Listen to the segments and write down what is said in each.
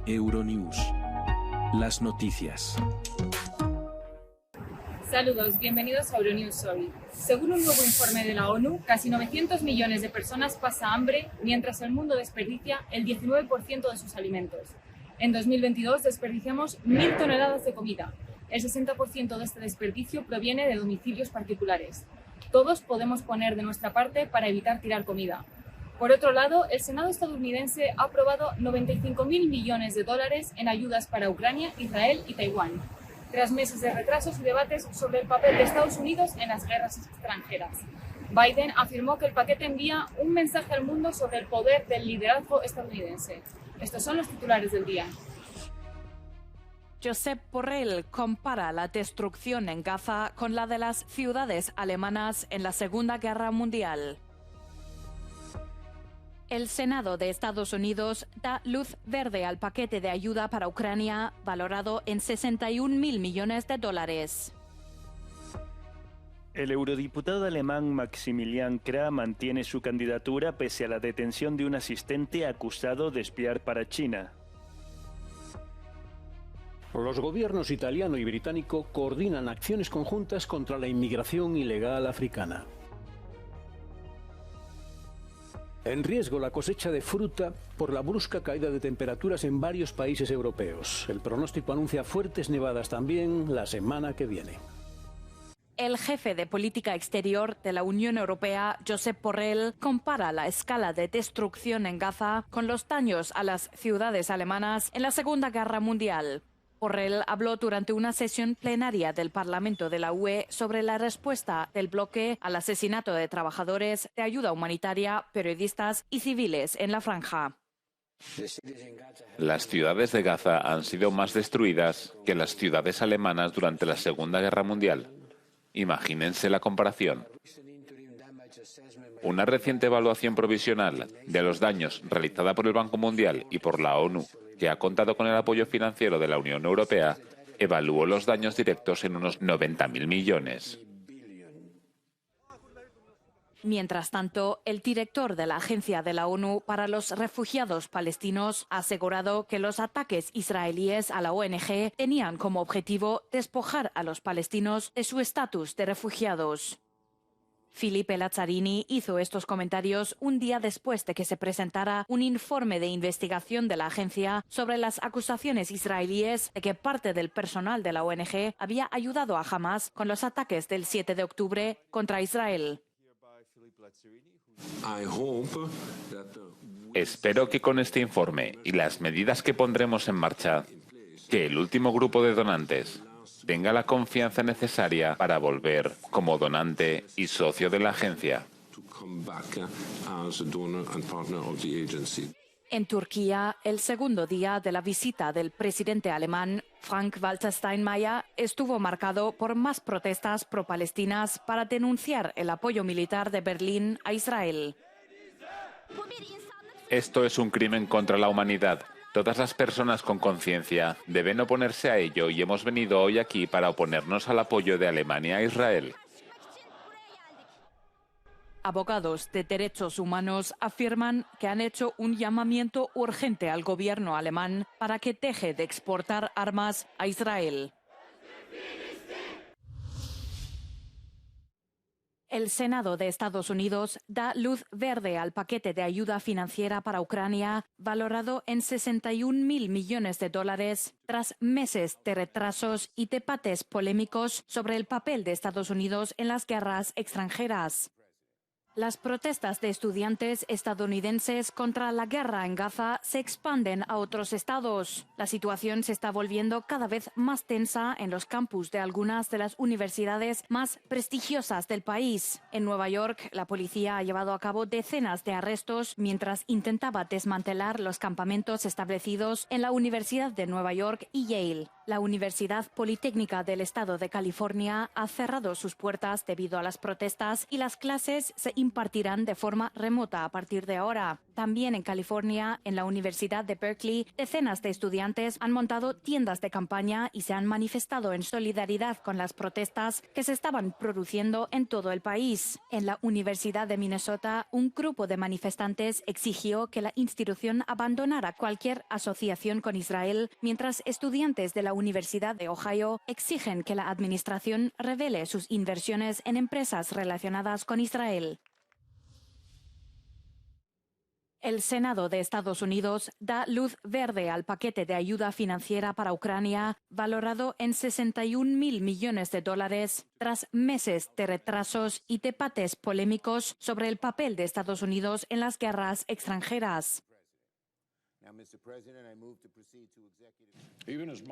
Euronews. Las noticias. Saludos, bienvenidos a Euronews hoy. Según un nuevo informe de la ONU, casi 900 millones de personas pasan hambre, mientras el mundo desperdicia el 19% de sus alimentos. En 2022 desperdiciamos 1.000 toneladas de comida. El 60% de este desperdicio proviene de domicilios particulares. Todos podemos poner de nuestra parte para evitar tirar comida. Por otro lado, el Senado estadounidense ha aprobado 95.000 millones de dólares en ayudas para Ucrania, Israel y Taiwán, tras meses de retrasos y debates sobre el papel de Estados Unidos en las guerras extranjeras. Biden afirmó que el paquete envía un mensaje al mundo sobre el poder del liderazgo estadounidense. Estos son los titulares del día. Josep Borrell compara la destrucción en Gaza con la de las ciudades alemanas en la Segunda Guerra Mundial. El Senado de Estados Unidos da luz verde al paquete de ayuda para Ucrania, valorado en 61.000 millones de dólares. El eurodiputado alemán Maximilian Krah mantiene su candidatura pese a la detención de un asistente acusado de espiar para China. Los gobiernos italiano y británico coordinan acciones conjuntas contra la inmigración ilegal africana. En riesgo la cosecha de fruta por la brusca caída de temperaturas en varios países europeos. El pronóstico anuncia fuertes nevadas también la semana que viene. El jefe de política exterior de la Unión Europea, Josep Borrell, compara la escala de destrucción en Gaza con los daños a las ciudades alemanas en la Segunda Guerra Mundial. Borrell habló durante una sesión plenaria del Parlamento de la UE sobre la respuesta del bloque al asesinato de trabajadores de ayuda humanitaria, periodistas y civiles en la franja. Las ciudades de Gaza han sido más destruidas que las ciudades alemanas durante la Segunda Guerra Mundial. Imagínense la comparación. Una reciente evaluación provisional de los daños realizada por el Banco Mundial y por la ONU, que ha contado con el apoyo financiero de la Unión Europea, evaluó los daños directos en unos 90.000 millones. Mientras tanto, el director de la Agencia de la ONU para los Refugiados Palestinos ha asegurado que los ataques israelíes a la ONG tenían como objetivo despojar a los palestinos de su estatus de refugiados. Filipe Lazzarini hizo estos comentarios un día después de que se presentara un informe de investigación de la agencia sobre las acusaciones israelíes de que parte del personal de la ONG había ayudado a Hamas con los ataques del 7 de octubre contra Israel. Espero que con este informe y las medidas que pondremos en marcha, que el último grupo de donantes tenga la confianza necesaria para volver como donante y socio de la agencia. En Turquía, el segundo día de la visita del presidente alemán, Frank-Walter Steinmeier, estuvo marcado por más protestas pro-palestinas para denunciar el apoyo militar de Berlín a Israel. Esto es un crimen contra la humanidad. Todas las personas con conciencia deben oponerse a ello y hemos venido hoy aquí para oponernos al apoyo de Alemania a Israel. Abogados de derechos humanos afirman que han hecho un llamamiento urgente al gobierno alemán para que deje de exportar armas a Israel. El Senado de Estados Unidos da luz verde al paquete de ayuda financiera para Ucrania, valorado en 61.000 millones de dólares, tras meses de retrasos y debates polémicos sobre el papel de Estados Unidos en las guerras extranjeras. Las protestas de estudiantes estadounidenses contra la guerra en Gaza se expanden a otros estados. La situación se está volviendo cada vez más tensa en los campus de algunas de las universidades más prestigiosas del país. En Nueva York, la policía ha llevado a cabo decenas de arrestos mientras intentaba desmantelar los campamentos establecidos en la Universidad de Nueva York y Yale. La Universidad Politécnica del Estado de California ha cerrado sus puertas debido a las protestas y las clases se impartirán de forma remota a partir de ahora. También en California, en la Universidad de Berkeley, decenas de estudiantes han montado tiendas de campaña y se han manifestado en solidaridad con las protestas que se estaban produciendo en todo el país. En la Universidad de Minnesota, un grupo de manifestantes exigió que la institución abandonara cualquier asociación con Israel, mientras estudiantes de la Universidad de Ohio exigen que la administración revele sus inversiones en empresas relacionadas con Israel. El Senado de Estados Unidos da luz verde al paquete de ayuda financiera para Ucrania, valorado en 61.000 millones de dólares, tras meses de retrasos y debates polémicos sobre el papel de Estados Unidos en las guerras extranjeras.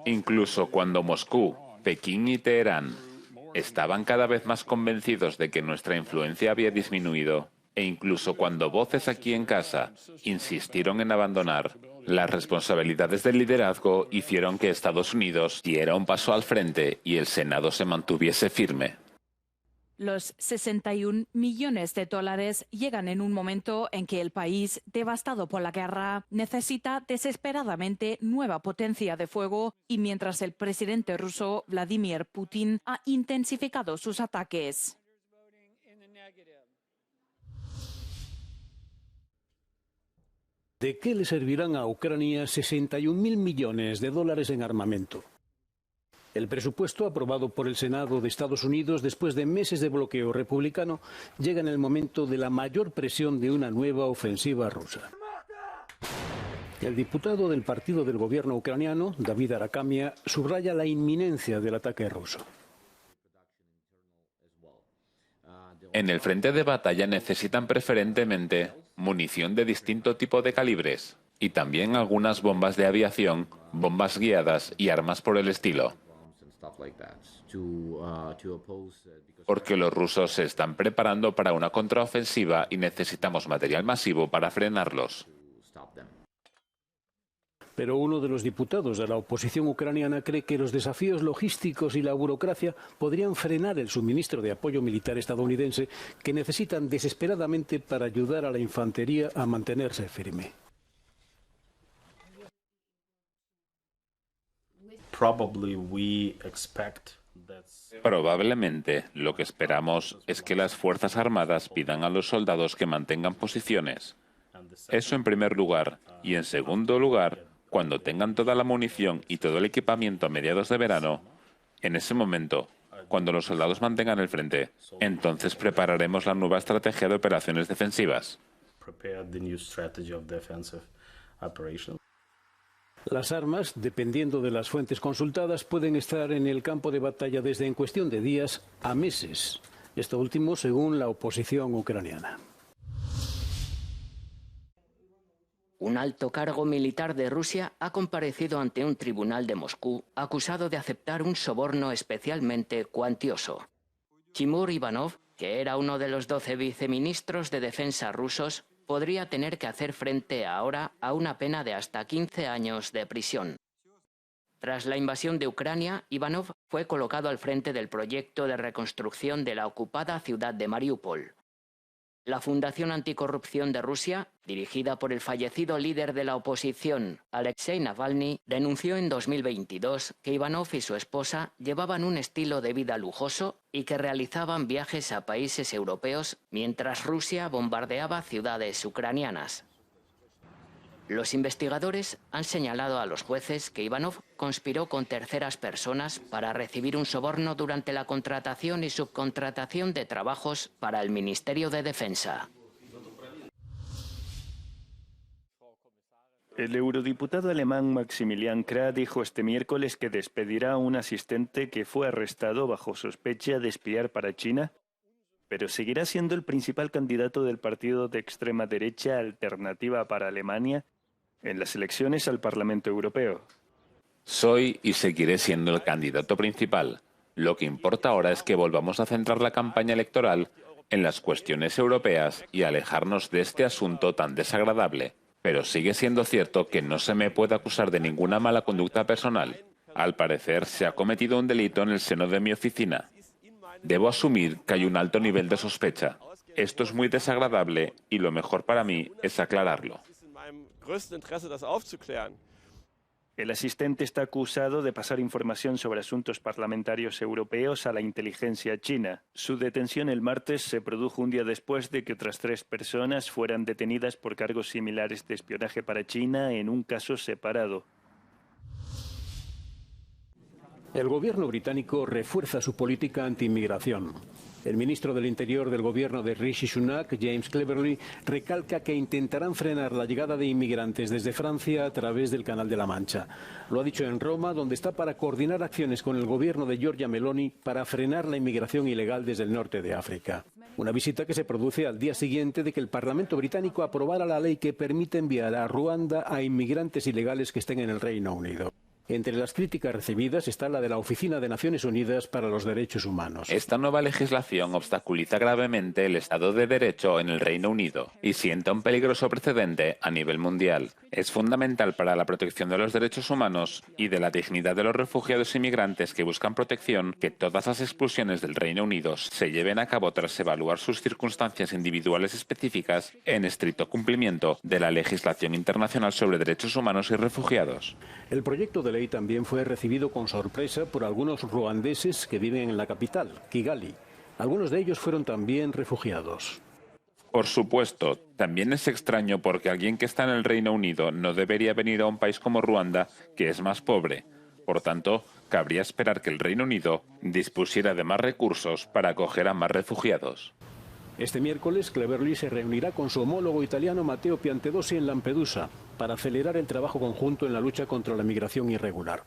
Incluso cuando Moscú, Pekín y Teherán estaban cada vez más convencidos de que nuestra influencia había disminuido, e incluso cuando voces aquí en casa insistieron en abandonar, las responsabilidades del liderazgo hicieron que Estados Unidos diera un paso al frente y el Senado se mantuviese firme. Los 61 millones de dólares llegan en un momento en que el país, devastado por la guerra, necesita desesperadamente nueva potencia de fuego y mientras el presidente ruso Vladimir Putin ha intensificado sus ataques. ¿De qué le servirán a Ucrania 61.000 millones de dólares en armamento? El presupuesto aprobado por el Senado de Estados Unidos después de meses de bloqueo republicano llega en el momento de la mayor presión de una nueva ofensiva rusa. El diputado del partido del gobierno ucraniano, David Arakhamia, subraya la inminencia del ataque ruso. En el frente de batalla necesitan preferentemente munición de distinto tipo de calibres y también algunas bombas de aviación, bombas guiadas y armas por el estilo. Porque los rusos se están preparando para una contraofensiva y necesitamos material masivo para frenarlos. Pero uno de los diputados de la oposición ucraniana cree que los desafíos logísticos y la burocracia podrían frenar el suministro de apoyo militar estadounidense que necesitan desesperadamente para ayudar a la infantería a mantenerse firme. Probablemente lo que esperamos es que las Fuerzas Armadas pidan a los soldados que mantengan posiciones. Eso en primer lugar. Y en segundo lugar, cuando tengan toda la munición y todo el equipamiento a mediados de verano, en ese momento, cuando los soldados mantengan el frente, entonces prepararemos la nueva estrategia de operaciones defensivas. Las armas, dependiendo de las fuentes consultadas, pueden estar en el campo de batalla desde en cuestión de días a meses. Esto último según la oposición ucraniana. Un alto cargo militar de Rusia ha comparecido ante un tribunal de Moscú acusado de aceptar un soborno especialmente cuantioso. Timur Ivanov, que era uno de los 12 viceministros de defensa rusos, podría tener que hacer frente ahora a una pena de hasta 15 años de prisión. Tras la invasión de Ucrania, Ivanov fue colocado al frente del proyecto de reconstrucción de la ocupada ciudad de Mariupol. La Fundación Anticorrupción de Rusia, dirigida por el fallecido líder de la oposición, Alexei Navalny, denunció en 2022 que Ivanov y su esposa llevaban un estilo de vida lujoso y que realizaban viajes a países europeos mientras Rusia bombardeaba ciudades ucranianas. Los investigadores han señalado a los jueces que Ivanov conspiró con terceras personas para recibir un soborno durante la contratación y subcontratación de trabajos para el Ministerio de Defensa. El eurodiputado alemán Maximilian Krah dijo este miércoles que despedirá a un asistente que fue arrestado bajo sospecha de espiar para China, pero seguirá siendo el principal candidato del partido de extrema derecha Alternativa para Alemania en las elecciones al Parlamento Europeo. Soy y seguiré siendo el candidato principal. Lo que importa ahora es que volvamos a centrar la campaña electoral en las cuestiones europeas y alejarnos de este asunto tan desagradable. Pero sigue siendo cierto que no se me puede acusar de ninguna mala conducta personal. Al parecer, se ha cometido un delito en el seno de mi oficina. Debo asumir que hay un alto nivel de sospecha. Esto es muy desagradable y lo mejor para mí es aclararlo. El asistente está acusado de pasar información sobre asuntos parlamentarios europeos a la inteligencia china. Su detención el martes se produjo un día después de que otras 3 personas fueran detenidas por cargos similares de espionaje para China en un caso separado. El gobierno británico refuerza su política anti-inmigración. El ministro del Interior del gobierno de Rishi Sunak, James Cleverly, recalca que intentarán frenar la llegada de inmigrantes desde Francia a través del Canal de la Mancha. Lo ha dicho en Roma, donde está para coordinar acciones con el gobierno de Giorgia Meloni para frenar la inmigración ilegal desde el norte de África. Una visita que se produce al día siguiente de que el Parlamento británico aprobara la ley que permite enviar a Ruanda a inmigrantes ilegales que estén en el Reino Unido. Entre las críticas recibidas está la de la Oficina de Naciones Unidas para los Derechos Humanos. Esta nueva legislación obstaculiza gravemente el Estado de Derecho en el Reino Unido y sienta un peligroso precedente a nivel mundial. Es fundamental para la protección de los derechos humanos y de la dignidad de los refugiados e inmigrantes que buscan protección que todas las expulsiones del Reino Unido se lleven a cabo tras evaluar sus circunstancias individuales específicas en estricto cumplimiento de la legislación internacional sobre derechos humanos y refugiados. El proyecto de ley también fue recibido con sorpresa por algunos ruandeses que viven en la capital, Kigali. Algunos de ellos fueron también refugiados. Por supuesto, también es extraño porque alguien que está en el Reino Unido no debería venir a un país como Ruanda, que es más pobre. Por tanto, cabría esperar que el Reino Unido dispusiera de más recursos para acoger a más refugiados. Este miércoles, Cleverly se reunirá con su homólogo italiano Matteo Piantedosi en Lampedusa para acelerar el trabajo conjunto en la lucha contra la migración irregular.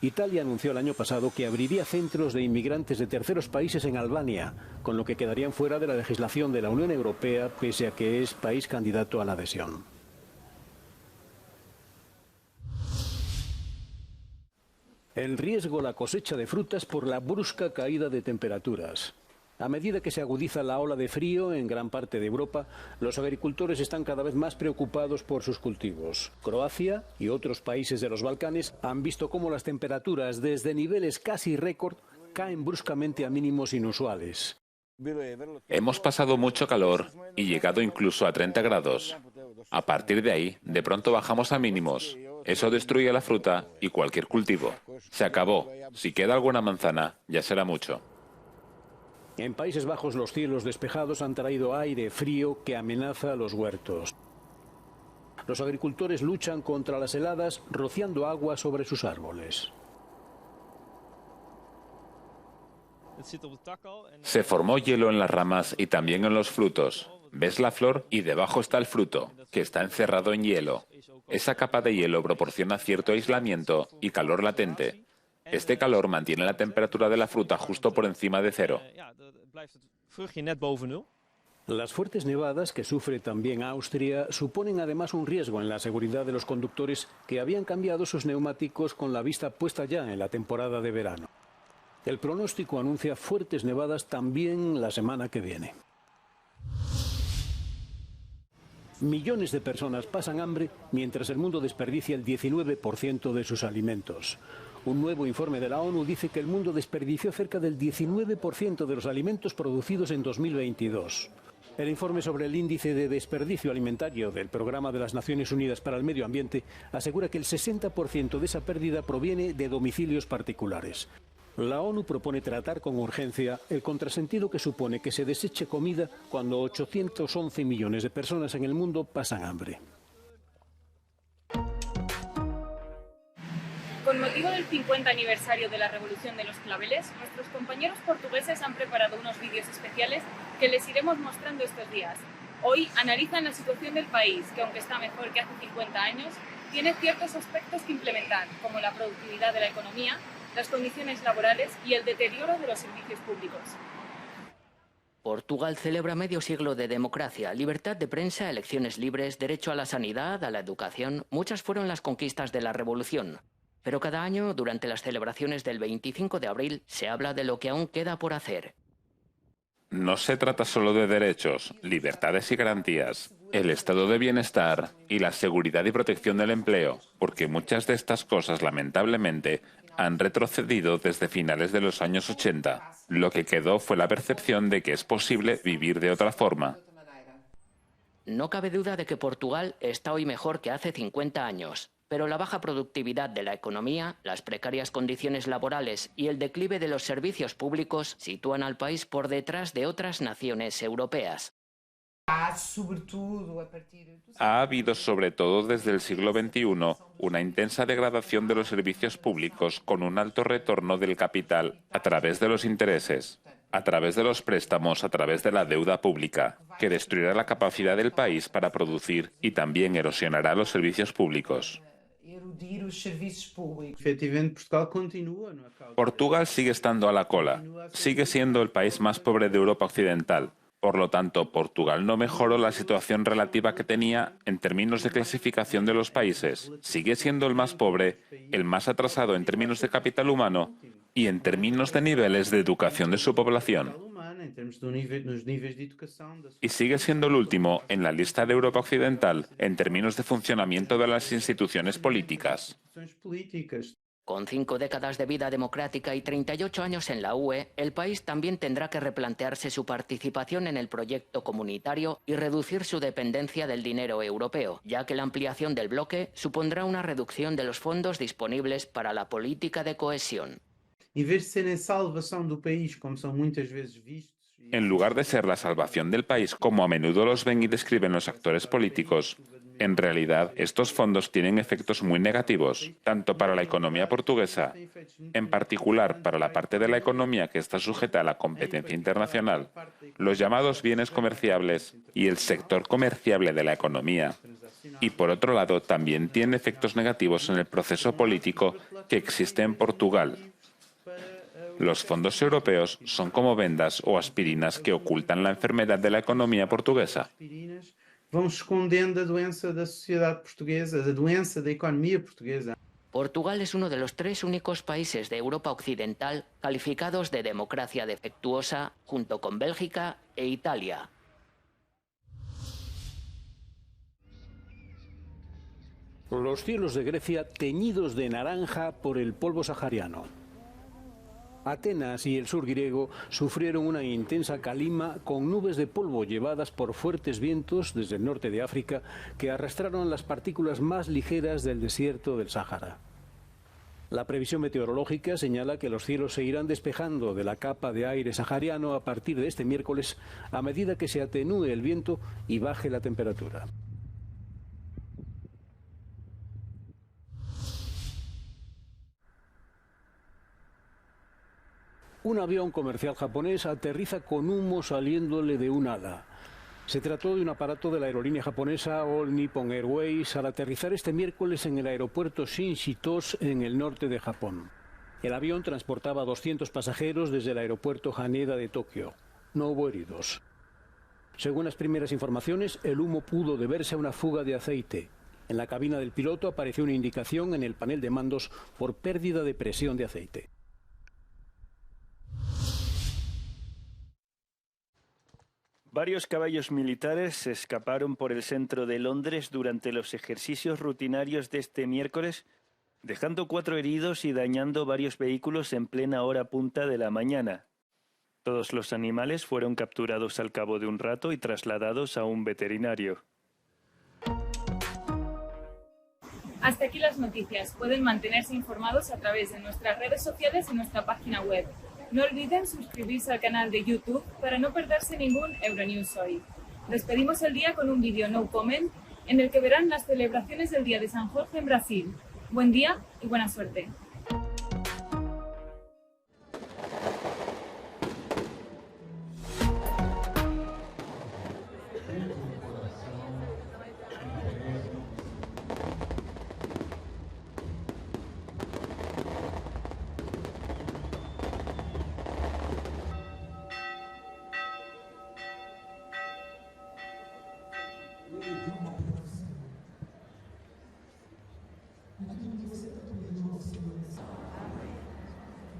Italia anunció el año pasado que abriría centros de inmigrantes de terceros países en Albania, con lo que quedarían fuera de la legislación de la Unión Europea, pese a que es país candidato a la adhesión. En riesgo la cosecha de frutas por la brusca caída de temperaturas. A medida que se agudiza la ola de frío en gran parte de Europa, los agricultores están cada vez más preocupados por sus cultivos. Croacia y otros países de los Balcanes han visto cómo las temperaturas desde niveles casi récord caen bruscamente a mínimos inusuales. Hemos pasado mucho calor y llegado incluso a 30 grados. A partir de ahí, de pronto bajamos a mínimos. Eso destruye la fruta y cualquier cultivo. Se acabó. Si queda alguna manzana, ya será mucho. En Países Bajos los cielos despejados han traído aire frío que amenaza los huertos. Los agricultores luchan contra las heladas rociando agua sobre sus árboles. Se formó hielo en las ramas y también en los frutos. Ves la flor y debajo está el fruto, que está encerrado en hielo. Esa capa de hielo proporciona cierto aislamiento y calor latente. Este calor mantiene la temperatura de la fruta justo por encima de cero. Las fuertes nevadas que sufre también Austria suponen además un riesgo en la seguridad de los conductores que habían cambiado sus neumáticos con la vista puesta ya en la temporada de verano. El pronóstico anuncia fuertes nevadas también la semana que viene. Millones de personas pasan hambre mientras el mundo desperdicia el 19% de sus alimentos. Un nuevo informe de la ONU dice que el mundo desperdició cerca del 19% de los alimentos producidos en 2022. El informe sobre el índice de desperdicio alimentario del Programa de las Naciones Unidas para el Medio Ambiente asegura que el 60% de esa pérdida proviene de domicilios particulares. La ONU propone tratar con urgencia el contrasentido que supone que se deseche comida cuando 811 millones de personas en el mundo pasan hambre. Con motivo del 50 aniversario de la Revolución de los Claveles, nuestros compañeros portugueses han preparado unos vídeos especiales que les iremos mostrando estos días. Hoy analizan la situación del país, que aunque está mejor que hace 50 años, tiene ciertos aspectos que implementar, como la productividad de la economía, las condiciones laborales y el deterioro de los servicios públicos. Portugal celebra medio siglo de democracia, libertad de prensa, elecciones libres, derecho a la sanidad, a la educación. Muchas fueron las conquistas de la revolución. Pero cada año, durante las celebraciones del 25 de abril, se habla de lo que aún queda por hacer. No se trata solo de derechos, libertades y garantías. el estado de bienestar y la seguridad y protección del empleo, porque muchas de estas cosas, lamentablemente, han retrocedido desde finales de los años 80. Lo que quedó fue la percepción de que es posible vivir de otra forma. No cabe duda de que Portugal está hoy mejor que hace 50 años, pero la baja productividad de la economía, las precarias condiciones laborales y el declive de los servicios públicos sitúan al país por detrás de otras naciones europeas. Ha habido, sobre todo desde el siglo XXI, una intensa degradación de los servicios públicos con un alto retorno del capital a través de los intereses, a través de los préstamos, a través de la deuda pública, que destruirá la capacidad del país para producir y también erosionará los servicios públicos. Portugal sigue estando a la cola, sigue siendo el país más pobre de Europa Occidental. Por lo tanto, Portugal no mejoró la situación relativa que tenía en términos de clasificación de los países. Sigue siendo el más pobre, el más atrasado en términos de capital humano y en términos de niveles de educación de su población. Y sigue siendo el último en la lista de Europa Occidental en términos de funcionamiento de las instituciones políticas. Con 5 décadas de vida democrática y 38 años en la UE, el país también tendrá que replantearse su participación en el proyecto comunitario y reducir su dependencia del dinero europeo, ya que la ampliación del bloque supondrá una reducción de los fondos disponibles para la política de cohesión. En lugar de ser la salvación del país, como a menudo los ven y describen los actores políticos, en realidad estos fondos tienen efectos muy negativos, tanto para la economía portuguesa, en particular para la parte de la economía que está sujeta a la competencia internacional, los llamados bienes comerciables y el sector comerciable de la economía. Y por otro lado, también tiene efectos negativos en el proceso político que existe en Portugal. Los fondos europeos son como vendas o aspirinas que ocultan la enfermedad de la economía portuguesa. Portugal es uno de los 3 únicos países de Europa Occidental calificados de democracia defectuosa, junto con Bélgica e Italia. Los cielos de Grecia teñidos de naranja por el polvo sahariano. Atenas y el sur griego sufrieron una intensa calima con nubes de polvo llevadas por fuertes vientos desde el norte de África que arrastraron las partículas más ligeras del desierto del Sáhara. La previsión meteorológica señala que los cielos se irán despejando de la capa de aire sahariano a partir de este miércoles a medida que se atenúe el viento y baje la temperatura. Un avión comercial japonés aterriza con humo saliéndole de un ala. Se trató de un aparato de la aerolínea japonesa All Nippon Airways al aterrizar este miércoles en el aeropuerto Shin-Chitose en el norte de Japón. El avión transportaba 200 pasajeros desde el aeropuerto Haneda de Tokio. No hubo heridos. Según las primeras informaciones, el humo pudo deberse a una fuga de aceite. En la cabina del piloto apareció una indicación en el panel de mandos por pérdida de presión de aceite. Varios caballos militares se escaparon por el centro de Londres durante los ejercicios rutinarios de este miércoles, dejando 4 heridos y dañando varios vehículos en plena hora punta de la mañana. Todos los animales fueron capturados al cabo de un rato y trasladados a un veterinario. Hasta aquí las noticias. Pueden mantenerse informados a través de nuestras redes sociales y nuestra página web. No olviden suscribirse al canal de YouTube para no perderse ningún Euronews Hoy. Despedimos el día con un vídeo no comment en el que verán las celebraciones del Día de San Jorge en Brasil. Buen día y buena suerte.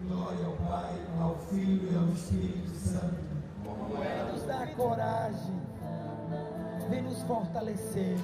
Glória ao Pai, ao Filho e ao Espírito Santo. Nos dá coragem vem nos fortalecer.